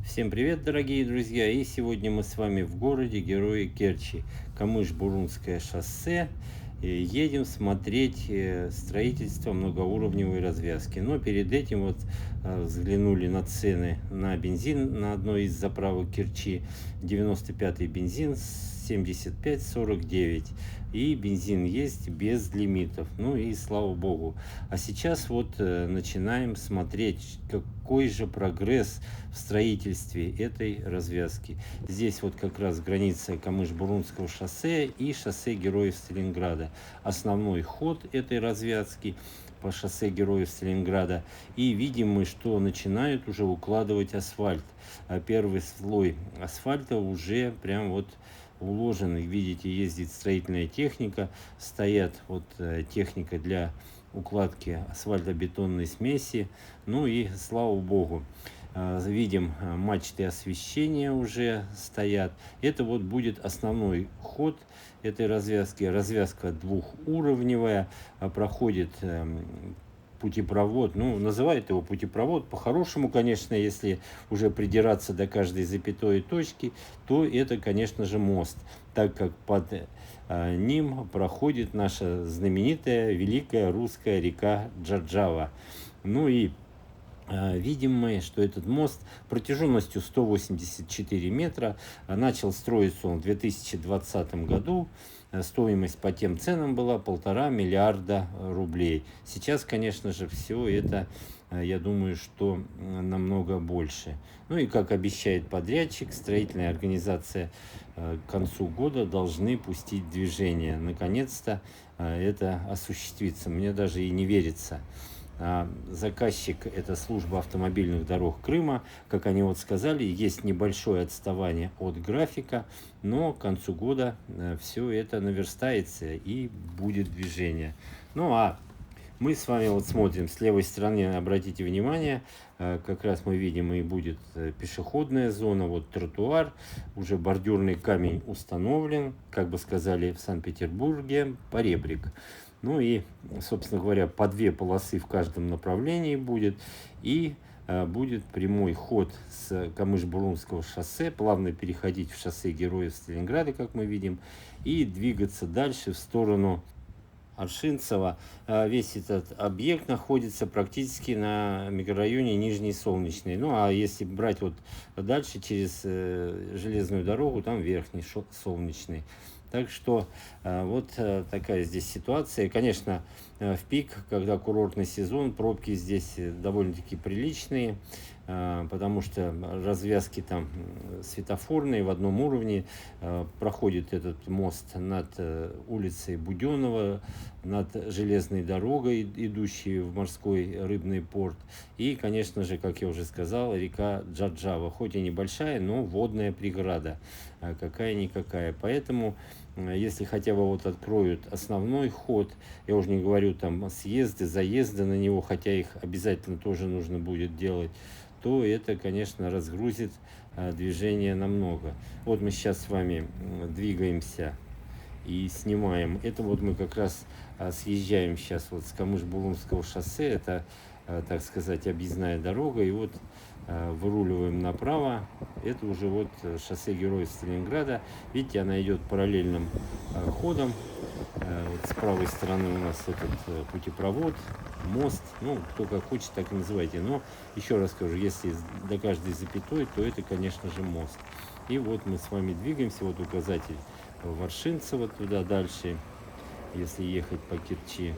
Всем привет, дорогие друзья! И сегодня мы с вами в городе Герои Керчи, Камыш-Бурунское шоссе. Едем смотреть строительство многоуровневой развязки. Но перед этим взглянули на цены на бензин на одной из заправок Керчи. 95-й бензин 75,49. И бензин есть без лимитов. Ну и слава богу. А сейчас начинаем смотреть, какой же прогресс в строительстве этой развязки. Здесь вот как раз граница Камыш-Бурунского шоссе и шоссе Героев Сталинграда. Основной ход этой развязки по шоссе Героев Сталинграда. И видим мы, что начинают уже укладывать асфальт. Первый слой асфальта уже прям уложен. Видите, ездит строительная техника. Стоят техника для укладки асфальтобетонной смеси. Ну и слава богу. Видим, мачты освещения уже стоят. Это будет основной ход этой развязки. Развязка двухуровневая, проходит путепровод, ну, называют его путепровод. По-хорошему, конечно, если уже придираться до каждой запятой точки, то это, конечно же, мост, так как под ним проходит наша знаменитая великая русская река Джарджава. Ну и видим мы, что этот мост протяженностью 184 метра, начал строиться он в 2020 году. Стоимость по тем ценам была 1,5 миллиарда рублей. Сейчас, конечно же, все это, я думаю, что намного больше. Ну и, как обещает подрядчик, строительная организация к концу года должны пустить движение. Наконец-то это осуществится. Мне даже и не верится. Заказчик — это служба автомобильных дорог Крыма. Как они сказали, есть небольшое отставание от графика, но к концу года все это наверстается и будет движение. Ну а мы с вами смотрим с левой стороны, обратите внимание, как раз мы видим, и будет пешеходная зона, тротуар, уже бордюрный камень установлен, как бы сказали в Санкт-Петербурге, поребрик. Ну и, собственно говоря, по 2 полосы в каждом направлении будет. И будет прямой ход с Камыш-Бурунского шоссе, плавно переходить в шоссе Героев Сталинграда, как мы видим, и двигаться дальше в сторону Аршинцева. Весь этот объект находится практически на микрорайоне Нижний Солнечный. Ну, а если брать дальше через железную дорогу, там Верхний Солнечный. Так что такая здесь ситуация. Конечно, в пик, когда курортный сезон, пробки здесь довольно-таки приличные, потому что развязки там светофорные в одном уровне. Проходит этот мост над улицей Буденова, над железной дорогой, идущей в морской рыбный порт. И, конечно же, как я уже сказал, река Джарджава, хоть и небольшая, но водная преграда, какая-никакая. Поэтому, если хотя бы откроют основной ход, я уже не говорю там съезды, заезды на него, хотя их обязательно тоже нужно будет делать, то это, конечно, разгрузит движение намного. Вот мы сейчас с вами двигаемся и снимаем. Это мы как раз съезжаем сейчас с Камыш-Бурунского шоссе. Это, так сказать, объездная дорога. И выруливаем направо. Это уже шоссе Героев Сталинграда. Видите, она идет параллельным ходом. С правой стороны у нас этот путепровод, мост. Ну, кто как хочет, так и называйте. Но, еще раз скажу, если до каждой запятой, то это, конечно же, мост. И мы с вами двигаемся. Указатель Варшинцева туда дальше, если ехать по Керчи.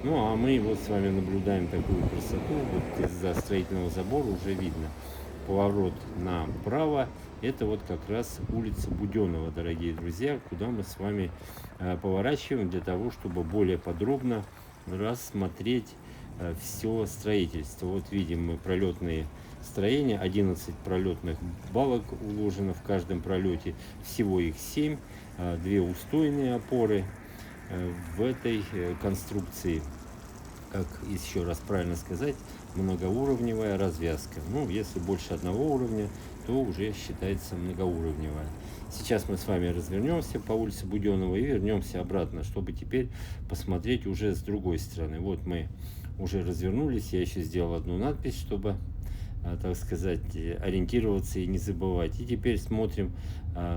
Ну, а мы с вами наблюдаем такую красоту. Из-за строительного забора уже видно поворот направо. Это как раз улица Буденова, дорогие друзья, куда мы с вами поворачиваем для того, чтобы более подробно рассмотреть все строительство. Видим мы пролетные строения, 11 пролетных балок уложено в каждом пролете, всего их 7, 2 устойные опоры в этой конструкции. Как еще раз правильно сказать, многоуровневая развязка. Ну, если больше одного уровня, то уже считается многоуровневая. Сейчас мы с вами развернемся по улице Буденова и вернемся обратно, чтобы теперь посмотреть уже с другой стороны. Мы уже развернулись, я еще сделал одну надпись, чтобы так сказать, ориентироваться и не забывать. И теперь смотрим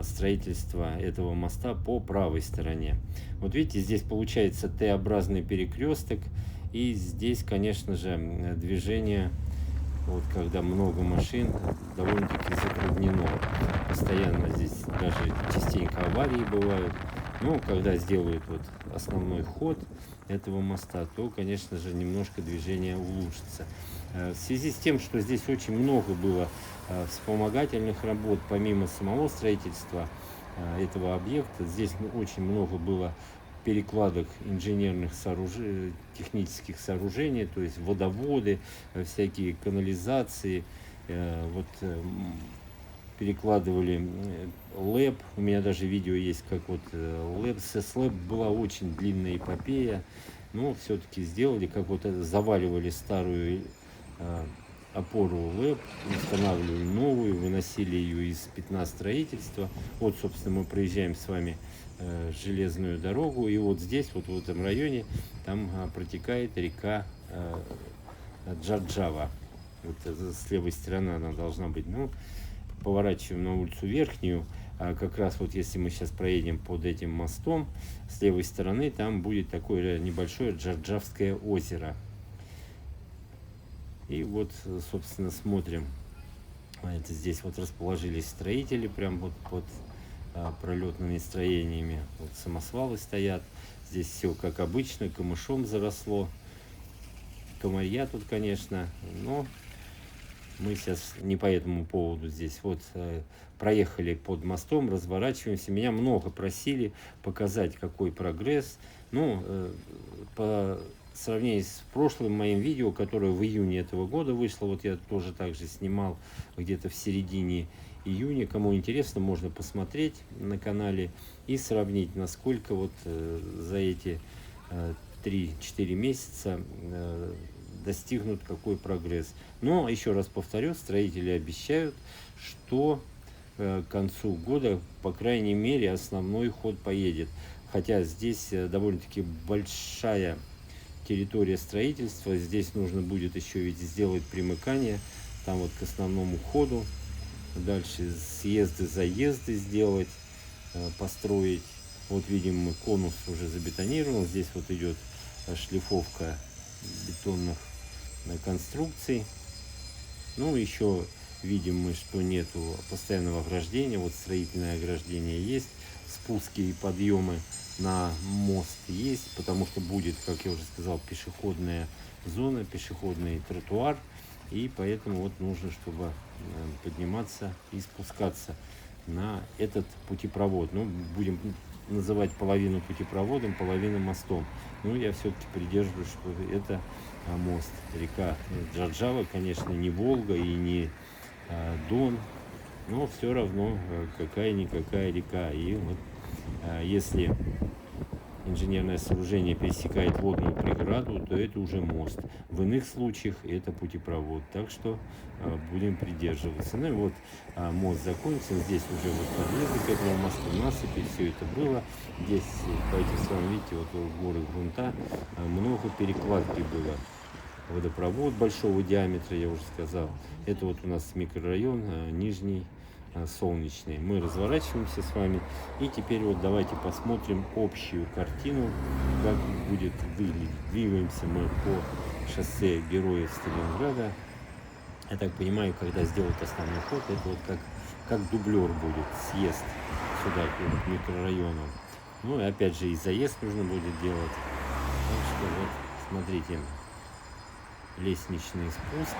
строительство этого моста по правой стороне. Вот видите, здесь получается Т-образный перекресток, и здесь, конечно же, движение, вот когда много машин, довольно-таки затруднено. Постоянно здесь даже частенько аварии бывают. Ну, когда сделают вот основной ход этого моста, то, конечно же, немножко движение улучшится. В связи с тем, что здесь очень много было вспомогательных работ, помимо самого строительства этого объекта, здесь очень много было перекладок инженерных технических сооружений, то есть водоводы, всякие канализации, вот перекладывали ЛЭП. У меня даже видео есть, как вот ЛЭП. С ЛЭП была очень длинная эпопея, но все-таки сделали, как вот заваливали старую опору ЛЭП, устанавливали новую, выносили ее из пятна строительства. Вот, собственно, мы проезжаем с вами железную дорогу, и вот здесь, вот в этом районе, там протекает река Джарджава. Вот с левой стороны она должна быть. Ну, поворачиваем на улицу Верхнюю. Как раз вот если мы сейчас проедем под этим мостом, с левой стороны там будет такое небольшое Джарджавское озеро. И вот, собственно, смотрим. Это здесь вот расположились строители, прям вот под пролетными строениями. Вот самосвалы стоят. Здесь все как обычно, камышом заросло. Комарья тут, конечно, но мы сейчас не по этому поводу здесь. Вот проехали под мостом, разворачиваемся. Меня много просили показать, какой прогресс. Ну, по сравнению с прошлым моим видео, которое в июне этого года вышло, вот я тоже также снимал где-то в середине июня. Кому интересно, можно посмотреть на канале и сравнить, насколько вот за эти 3-4 месяца достигнут какой прогресс. Но, еще раз повторю, строители обещают, что к концу года, по крайней мере, основной ход поедет. Хотя здесь довольно-таки большая территория строительства. Здесь нужно будет еще ведь сделать примыкание там вот к основному ходу. Дальше съезды, заезды сделать, построить. Вот видим, мы конус уже забетонирован. Здесь вот идет шлифовка бетонных конструкций. Ну, еще видим мы, что нету постоянного ограждения. Вот строительное ограждение есть. Спуски и подъемы на мост есть, потому что будет, как я уже сказал, пешеходная зона, пешеходный тротуар. И поэтому вот нужно, чтобы подниматься и спускаться на этот путепровод. Ну, будем называть половину путепроводом, половину мостом. Но я все-таки придерживаюсь, что это мост. Река Джарджава, конечно, не Волга и не Дон, но все равно какая-никакая река. И вот если инженерное сооружение пересекает водную преграду, то это уже мост. В иных случаях это путепровод. Так что будем придерживаться. Ну и вот мост закончился. Здесь уже вот подъезды к этому мосту, насыпи, все это было. Здесь по этим словам, видите, вот горы грунта, много перекладки было. Водопровод большого диаметра, я уже сказал. Это вот у нас микрорайон Нижний Солнечный. Мы разворачиваемся с вами. И теперь вот давайте посмотрим общую картину, как будет выглядеть. Двигаемся мы по шоссе Героев Сталинграда. Я так понимаю, когда сделают основной ход, это вот как дублер будет съезд сюда, к микрорайону. Ну и опять же и заезд нужно будет делать. Так что вот смотрите, лестничный спуск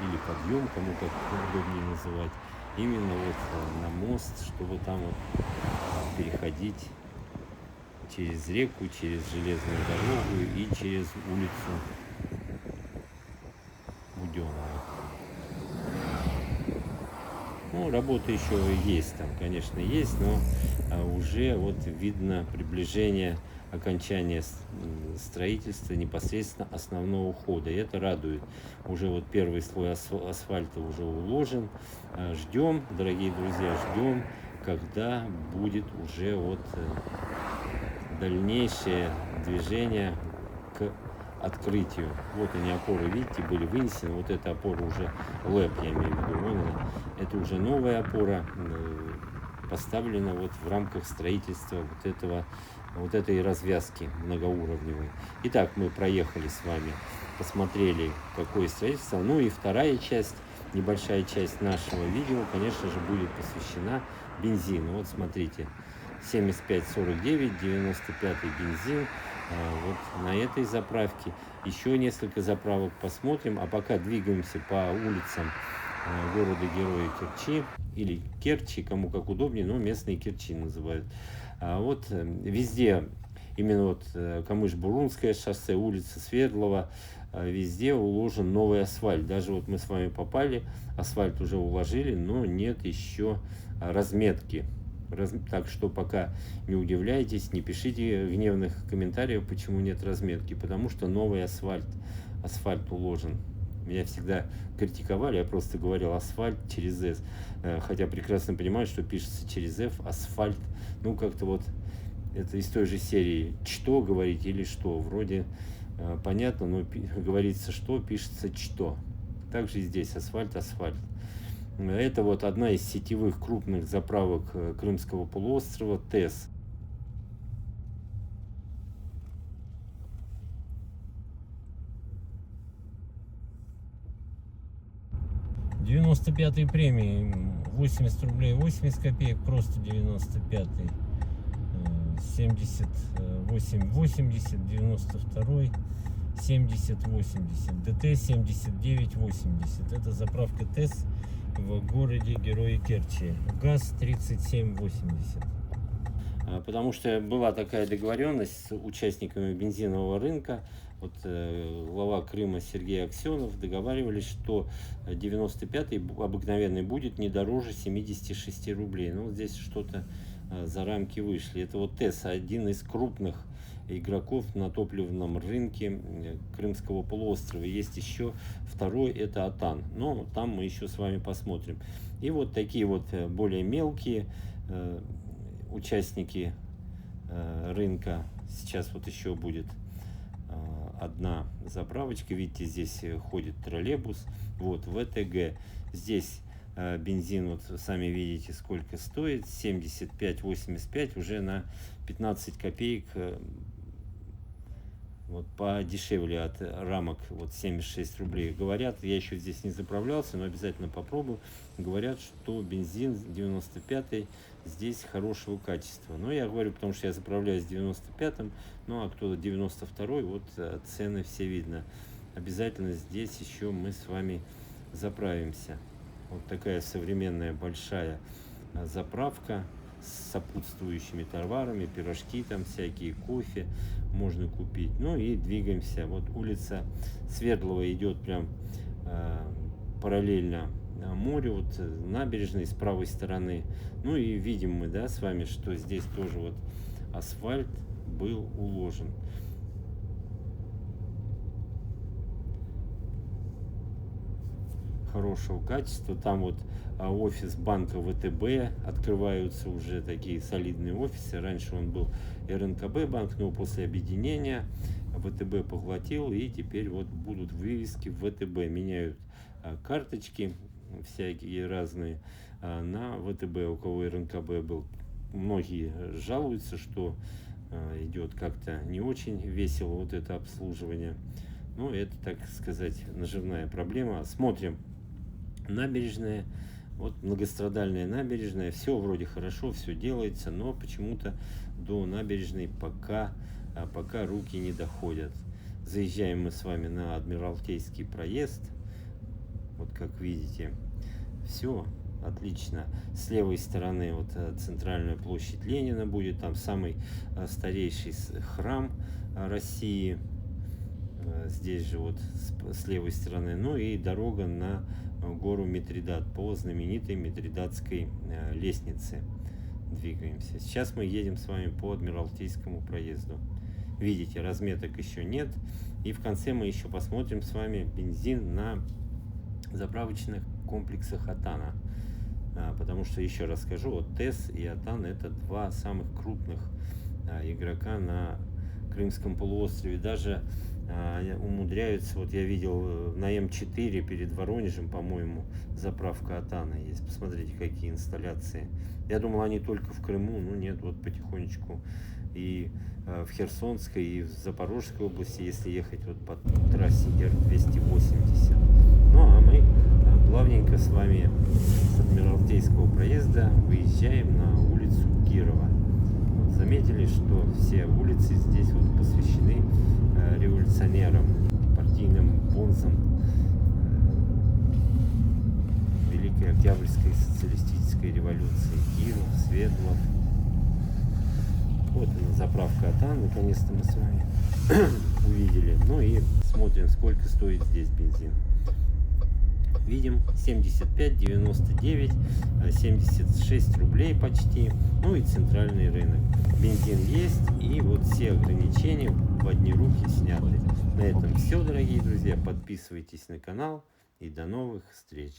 или подъем, кому как удобнее называть, именно вот на мост, чтобы там вот переходить через реку, через железную дорогу и через улицу Буденного. Ну, работа еще есть там, конечно, есть, но уже вот видно приближение окончания строительства непосредственно основного хода. И это радует. Уже вот первый слой асфальта уже уложен. Ждем, дорогие друзья, ждем, когда будет уже вот дальнейшее движение к открытию. Вот они опоры, видите, были вынесены. Вот эта опора уже ЛЭП, я имею в виду. Вон она. Это уже новая опора, поставлена вот в рамках строительства вот этой развязки многоуровневой. Итак, мы проехали с вами, посмотрели, какое строительство. Ну и вторая часть, небольшая часть нашего видео, конечно же, будет посвящена бензину. Вот смотрите, 7549, 95-й бензин. Вот на этой заправке. Еще несколько заправок посмотрим. А пока двигаемся по улицам города-героя Керчи, или Керчи, кому как удобнее, но местные Керчи называют. Вот везде, именно вот Камыш-Бурунское шоссе, улица Свердлова, везде уложен новый асфальт. Даже вот мы с вами попали, асфальт уже уложили, но нет еще разметки. Так что пока не удивляйтесь, не пишите гневных комментариев, почему нет разметки, потому что новый асфальт уложен. Меня всегда критиковали, я просто говорил асфальт через S, хотя прекрасно понимаю, что пишется через F, асфальт. Ну, как-то вот это из той же серии, что говорить или что. Вроде понятно, но говорится что, пишется что. Также и здесь асфальт. Это вот одна из сетевых крупных заправок Крымского полуострова, ТЭС. 95-й премии 80 рублей 80 копеек, просто 95-й 78 80, 92-й 70 80, ДТ 79 80. Это заправка ТЭС в городе Герои Керчи. ГАЗ 3780. Потому что была такая договоренность с участниками бензинового рынка. Вот глава Крыма Сергей Аксенов договаривались, что 95-й обыкновенный будет не дороже 76 рублей. Ну, вот здесь что-то за рамки вышли. Это вот ТЭС, один из крупных игроков на топливном рынке Крымского полуострова. Есть еще второй, это Атан. Но там мы еще с вами посмотрим. И вот такие вот более мелкие участники рынка. Сейчас вот еще будет одна заправочка. Видите, здесь ходит троллейбус. Вот ВТГ. Здесь бензин, вот сами видите, сколько стоит. 75-85, уже на 15 копеек вот подешевле от рамок, вот 76 рублей. Говорят, я еще здесь не заправлялся, но обязательно попробую. Говорят, что бензин 95-й здесь хорошего качества. Но я говорю, потому что я заправляюсь 95-м, ну а кто-то 92-й, вот цены все видно. Обязательно здесь еще мы с вами заправимся. Вот такая современная большая заправка с сопутствующими товарами, пирожки там всякие, кофе можно купить. Ну и двигаемся. Вот улица Свердлова идет прям параллельно морю, вот набережной с правой стороны. Ну и видим мы, да, с вами, что здесь тоже вот асфальт был уложен. Хорошего качества. Там вот офис банка ВТБ, открываются уже такие солидные офисы. Раньше он был РНКБ банк, но после объединения ВТБ поглотил, и теперь вот будут вывески ВТБ. Меняют карточки всякие разные на ВТБ. У кого РНКБ был, многие жалуются, что идет как-то не очень весело вот это обслуживание. Ну, это, так сказать, наживная проблема. Смотрим. Набережная, вот многострадальная набережная, все вроде хорошо, все делается, но почему-то до набережной пока руки не доходят. Заезжаем мы с вами на Адмиралтейский проезд, вот как видите, все отлично. С левой стороны вот центральная площадь Ленина будет, там самый старейший храм России. Здесь же вот с левой стороны, ну и дорога на гору Митридат по знаменитой Митридатской лестнице двигаемся. Сейчас мы едем с вами по Адмиралтейскому проезду. Видите, разметок еще нет. И в конце мы еще посмотрим с вами бензин на заправочных комплексах Атана. Потому что, еще раз скажу, вот ТЭС и Атан — это два самых крупных игрока на Крымском полуострове. Даже умудряются, вот я видел на М4 перед Воронежем, по-моему, заправка Атана есть. Посмотрите, какие инсталляции. Я думал, они только в Крыму, но нет, вот потихонечку и в Херсонской, и в Запорожской области, если ехать вот по трассе Р-280. Ну, а мы плавненько с вами с Адмиралтейского проезда выезжаем на улицу Кирова. Вот заметили, что все улицы здесь вот посвящены революционерам, партийным бонзам Великой Октябрьской социалистической революции. Киров, Свердлов. Вот она, заправка Атан, наконец-то мы с вами увидели. Ну и смотрим, сколько стоит здесь бензин. Видим 75,99, 76 рублей почти. Ну и центральный рынок. Бензин есть, и вот все ограничения в одни руки сняты. На этом все, дорогие друзья. Подписывайтесь на канал и до новых встреч.